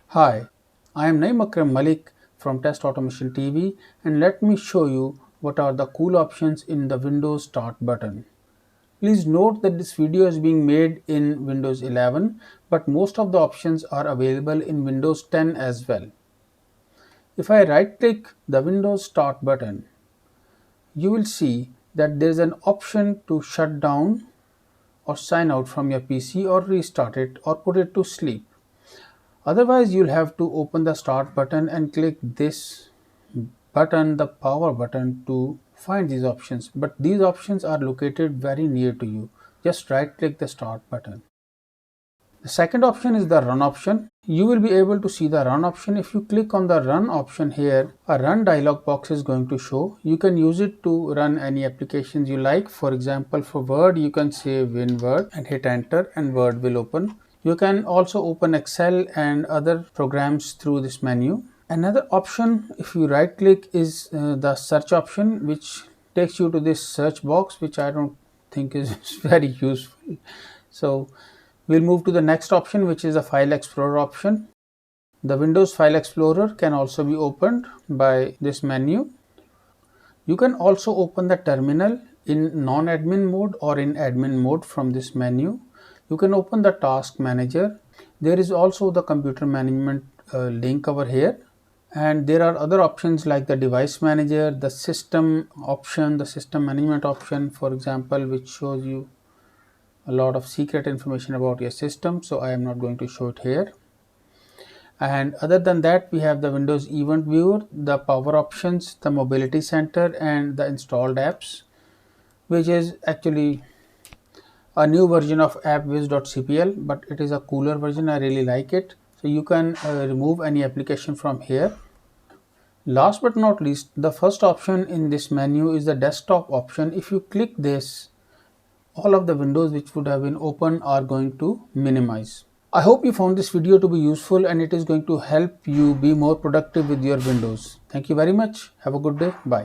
Hi, I am Naim Akram Malik from Test Automation TV, and let me show you what are the cool options in the Windows Start button. Please note that this video is being made in Windows 11, but most of the options are available in Windows 10 as well. If I right click the Windows Start button, you will see that there is an option to shut down or sign out from your PC or restart it or put it to sleep. Otherwise, you'll have to open the start button and click this button, the power button, to find these options. But these options are located very near to you. Just right click the start button. The second option is the run option. You will be able to see the run option. If you click on the run option here, a run dialog box is going to show. You can use it to run any applications you like. For example, for Word, you can say WinWord and hit enter and Word will open. You can also open Excel and other programs through this menu. Another option, if you right click, is the search option, which takes you to this search box, which I don't think is very useful. So we'll move to the next option, which is the File Explorer option. The Windows File Explorer can also be opened by this menu. You can also open the terminal in non-admin mode or in admin mode from this menu. You can open the task manager. There is also the computer management link over here, and there are other options like the device manager, the system option, the system management option, for example, which shows you a lot of secret information about your system, so I am not going to show it here. And other than that, we have the Windows Event Viewer, the power options, the mobility center, and the installed apps, which is actually a new version of appwiz.cpl, but it is a cooler version. I really like it. So you can remove any application from here. Last but not least, the first option in this menu is the desktop option. If you click this, all of the windows which would have been open are going to minimize. I hope you found this video to be useful and it is going to help you be more productive with your windows. Thank you very much. Have a good day. Bye.